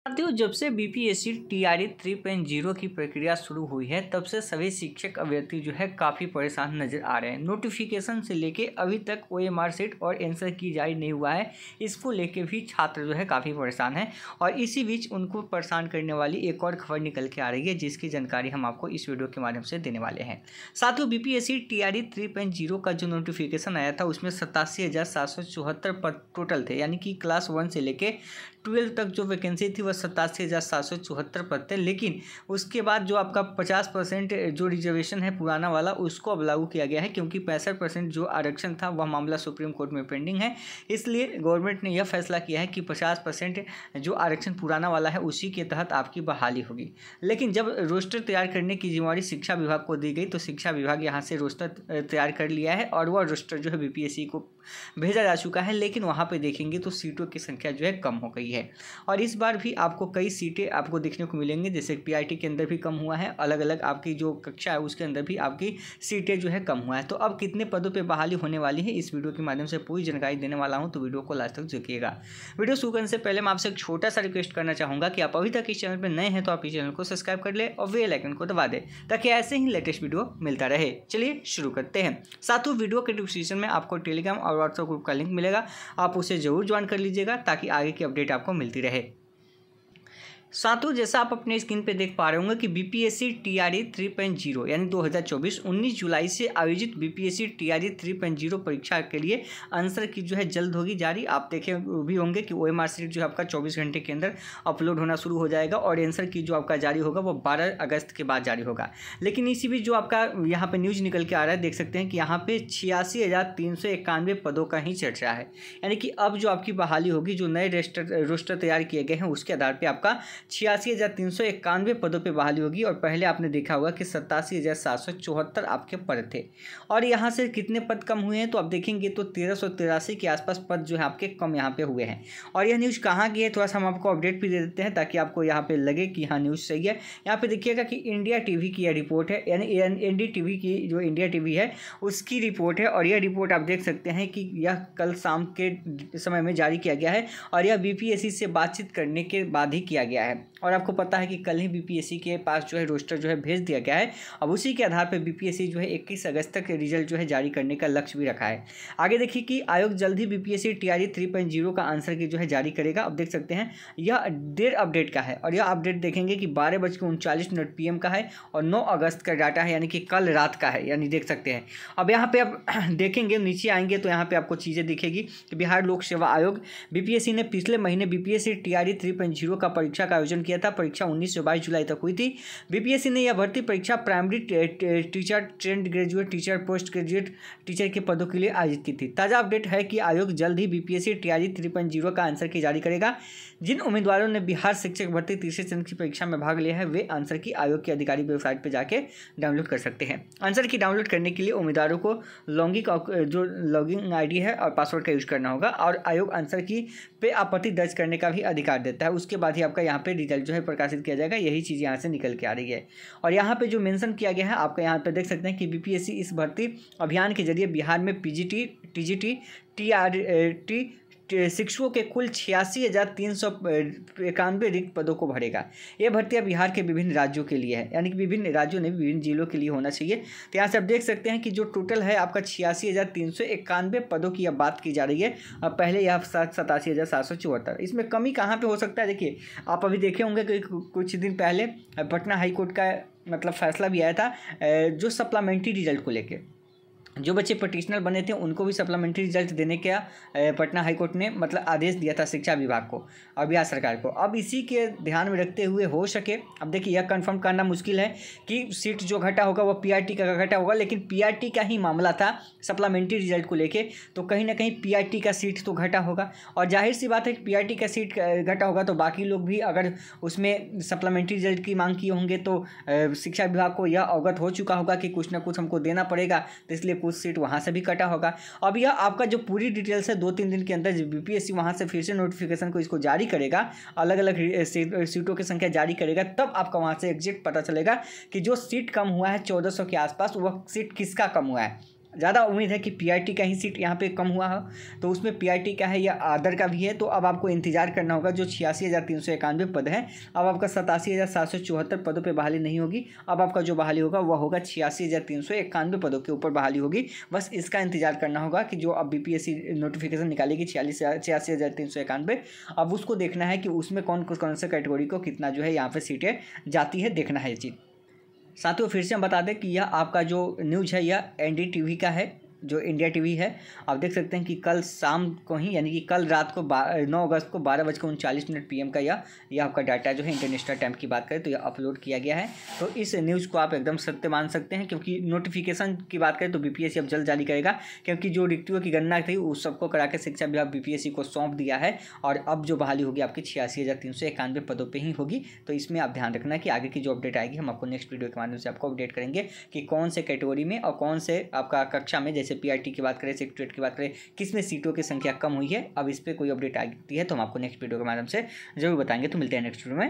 साथियों, जब से बीपीएससी टीआरई 3.0 की प्रक्रिया शुरू हुई है तब से सभी शिक्षक अभ्यर्थी जो है काफ़ी परेशान नजर आ रहे हैं। नोटिफिकेशन से लेके अभी तक ओएमआर शीट और आंसर की जारी नहीं हुआ है। इसको लेके भी छात्र जो है काफ़ी परेशान हैं और इसी बीच उनको परेशान करने वाली एक और खबर निकल के आ रही है, जिसकी जानकारी हम आपको इस वीडियो के माध्यम से देने वाले हैं। साथियों, बीपीएससी टीआरई 3.0 का जो नोटिफिकेशन आया था उसमें 87,774 पद टोटल थे, यानी कि क्लास 1 से लेके 12 तक जो वैकेंसी थी वह 87,774 पद थे। लेकिन उसके बाद जो आपका 50% जो रिजर्वेशन है पुराना वाला उसको अब लागू किया गया है, क्योंकि 65% जो आरक्षण था वह मामला सुप्रीम कोर्ट में पेंडिंग है। इसलिए गवर्नमेंट ने यह फैसला किया है कि 50% जो आरक्षण पुराना वाला है उसी के तहत आपकी बहाली होगी। लेकिन जब रोस्टर तैयार करने की जिम्मेवारी शिक्षा विभाग को दी गई तो शिक्षा विभाग यहाँ से रोस्टर तैयार कर लिया है और वह रोस्टर जो है बीपीएससी को भेजा जा चुका है। लेकिन वहाँ पे देखेंगे तो सीटों की संख्या जो है कम हो गई है और इस बार भी आपको कई सीटें आपको देखने को मिलेंगी, जैसे पीआईटी के अंदर भी कम हुआ है, अलग अलग आपकी जो कक्षा है उसके अंदर भी आपकी सीटें जो है कम हुआ है। तो अब कितने पदों पे बहाली होने वाली है इस वीडियो के माध्यम से पूरी जानकारी देने वाला हूँ, तो वीडियो को लास्ट तक देखिएगा। वीडियो शुरू करने से पहले मैं आपसे एक छोटा सा रिक्वेस्ट करना चाहूँगा कि आप अभी तक इस चैनल पर नए हैं तो आप इस चैनल को सब्सक्राइब कर ले और बेल आइकन को दबा दे ताकि ऐसे ही लेटेस्ट वीडियो मिलता रहे। चलिए शुरू करते हैं। साथियों, वीडियो के डिस्क्रिप्शन में आपको टेलीग्राम और व्हाट्सएप ग्रुप का लिंक मिलेगा, आप उसे जरूर ज्वाइन कर लीजिएगा ताकि आगे की अपडेट आपको मिलती रहे। साथियों, जैसा आप अपने स्क्रीन पे देख पा रहे होंगे कि बीपीएससी टीआरई 3.0 यानी 2024 19 जुलाई से आयोजित बीपीएससी टीआरई 3.0 परीक्षा के लिए आंसर की जो है जल्द होगी जारी। आप देखे भी होंगे कि ओएमआर शीट जो है आपका 24 घंटे के अंदर अपलोड होना शुरू हो जाएगा और आंसर की जो आपका जारी होगा वो 12 अगस्त के बाद जारी होगा। लेकिन इसी बीच जो आपका यहाँ पे न्यूज़ निकल के आ रहा है, देख सकते हैं कि यहाँ पे 86,391 पदों का ही चर्चा है, यानी कि अब जो आपकी बहाली होगी, जो नए रोस्टर तैयार किए गए हैं उसके आधार पर आपका 86,391 पदों पे बहाली होगी। और पहले आपने देखा होगा कि 87,774 आपके पद थे और यहाँ से कितने पद कम हुए हैं तो आप देखेंगे तो 1383 के आसपास पद जो है आपके कम यहाँ पे हुए हैं। और यह न्यूज़ कहाँ की है थोड़ा सा हम आपको अपडेट भी दे देते हैं ताकि आपको यहाँ पे लगे कि हाँ न्यूज़ सही है। यहाँ पे देखिएगा कि इंडिया टीवी की यह रिपोर्ट है, यानी एनडीटीवी की जो इंडिया टीवी है उसकी रिपोर्ट है और यह रिपोर्ट आप देख सकते हैं कि यह कल शाम के समय में जारी किया गया है और यह बीपीएससी से बातचीत करने के बाद ही किया गया है। और आपको पता है कि कल ही बीपीएससी के पास जो है रोस्टर जो है भेज दिया गया है। अब उसी के आधार पर बीपीएससी जो है 21 अगस्त तक रिजल्ट जो है जारी करने का लक्ष्य भी रखा है। आगे देखिए कि आयोग जल्द ही बीपीएससी टीआरई 3.0 का आंसर की जो है जारी करेगा। अब देख सकते हैं यह देर अपडेट का है और यह अपडेट देखेंगे कि 12:39 PM का है और 9 अगस्त का डाटा है, यानी कि कल रात का है, यानी देख सकते हैं। अब यहाँ पे आप देखेंगे नीचे आएंगे तो यहाँ पे आपको चीज़ें दिखेगी कि बिहार लोक सेवा आयोग बीपीएससी ने पिछले महीने बीपीएससी टीआरई 3.0 का परीक्षा का आयोजन किया था। परीक्षा 19 से 22 जुलाई तक हुई थी। बीपीएससी ने यह भर्ती परीक्षा primary teacher, trained graduate teacher, post graduate teacher के पदों के लिए आयोजित की थी। ताज़ा अपडेट है कि आयोग जल्द ही बीपीएससी टीआरई 3.0 का आंसर की जारी करेगा। जिन उम्मीदवारों ने बिहार शिक्षक भर्ती तीसरे चरण की परीक्षा में भाग लिया है वे आंसर की आयोग की आधिकारिक वेबसाइट पर जाके डाउनलोड कर सकते हैं। आंसर की डाउनलोड करने के लिए उम्मीदवारों को लॉगिन आईडी है और पासवर्ड का यूज करना होगा और आयोग आंसर की पे आपत्ति दर्ज करने का भी अधिकार देता है। उसके बाद ही आपका यहाँ पे रिजल्ट जो है प्रकाशित किया जाएगा। यही चीज़ यहाँ से निकल के आ रही है और यहाँ पे जो मेंशन किया गया है आपका यहाँ पे देख सकते हैं कि बीपीएससी इस भर्ती अभियान के जरिए बिहार में पीजीटी, टीजीटी, टीआरटी शिक्षकों के कुल 86,391 रिक्त पदों को भरेगा। ये भर्तियाँ बिहार के विभिन्न राज्यों के लिए है, यानी कि विभिन्न राज्यों ने विभिन्न जिलों के लिए होना चाहिए। तो यहाँ से आप देख सकते हैं कि जो टोटल है आपका 86,391 पदों की अब बात की जा रही है। अब पहले यह 87,774, इसमें कमी कहाँ पे हो सकता है? देखिए, आप अभी देखे होंगे कि कुछ दिन पहले पटना हाईकोर्ट का मतलब फैसला भी आया था जो सप्लीमेंट्री रिजल्ट को लेकर। जो बच्चे पटिशनर बने थे उनको भी सप्लीमेंट्री रिजल्ट देने का पटना हाईकोर्ट ने मतलब आदेश दिया था शिक्षा विभाग को और बिहार सरकार को। अब इसी के ध्यान में रखते हुए हो सके, अब देखिए यह कंफर्म करना मुश्किल है कि सीट जो घटा होगा वो पीआरटी का घटा होगा, लेकिन पीआरटी का ही मामला था सप्लीमेंट्री रिजल्ट को लेके, तो कहीं ना कहीं पीआरटी का सीट तो घटा होगा और जाहिर सी बात है कि पीआरटी का सीट घटा होगा तो बाकी लोग भी अगर उसमें सप्लीमेंट्री रिजल्ट की मांग किए होंगे तो शिक्षा विभाग को यह अवगत हो चुका होगा कि कुछ ना कुछ हमको देना पड़ेगा, तो इसलिए कुछ सीट वहाँ से भी कटा होगा। अब यह आपका जो पूरी डिटेल्स है 2-3 दिन के अंदर बीपीएससी वहाँ से फिर से नोटिफिकेशन को इसको जारी करेगा, अलग अलग सीटों की संख्या जारी करेगा, तब आपका वहाँ से एग्जैक्ट पता चलेगा कि जो सीट कम हुआ है 1400 के आसपास वह सीट किसका कम हुआ है। ज़्यादा उम्मीद है कि पीआरटी का ही सीट यहाँ पे कम हुआ हो, तो उसमें पीआरटी का है या अदर का भी है, तो अब आपको इंतजार करना होगा। जो 86,391 पद है, अब आपका 87,774 पदों पे बहाली नहीं होगी। अब आपका जो बहाली होगा वह होगा 86,391 पदों के ऊपर बहाली होगी। बस इसका इंतजार करना होगा कि जो अब बीपीएससी नोटिफिकेशन निकालेगी 86,391, अब उसको देखना है कि उसमें कौन से कैटेगरी को कितना जो है यहाँ पे सीटें जाती है, देखना है ये चीज़। साथियों फिर से हम बता दें कि यह आपका जो न्यूज़ है यह एनडीटीवी का है, जो इंडिया टीवी है। आप देख सकते हैं कि कल शाम को ही, यानी कि कल रात को 9 अगस्त को 12:39 PM का यह आपका डाटा जो है इंटरनेशनल टाइम की बात करें तो यह अपलोड किया गया है। तो इस न्यूज़ को आप एकदम सत्य मान सकते हैं, क्योंकि नोटिफिकेशन की बात करें तो बीपीएससी अब जल्द जारी करेगा, क्योंकि जो रिक्तियों की गणना थी उस सबको करा के शिक्षा विभाग बीपीएससी को सौंप दिया है। और अब जो बहाली होगी आपकी 86,391 पदों पर ही होगी। तो इसमें आप ध्यान रखना कि आगे की जो अपडेट आएगी हम आपको नेक्स्ट वीडियो के माध्यम से आपको अपडेट करेंगे कि कौन से कैटेगरी में और कौन से आपका कक्षा में, जैसे पीआरटी की बात करें, सेक्रेटरीट की बात करें, किसमें सीटों की संख्या कम हुई है। अब इस पर कोई अपडेट आती है तो हम आपको नेक्स्ट वीडियो के माध्यम से जरूर बताएंगे। तो मिलते हैं नेक्स्ट वीडियो में।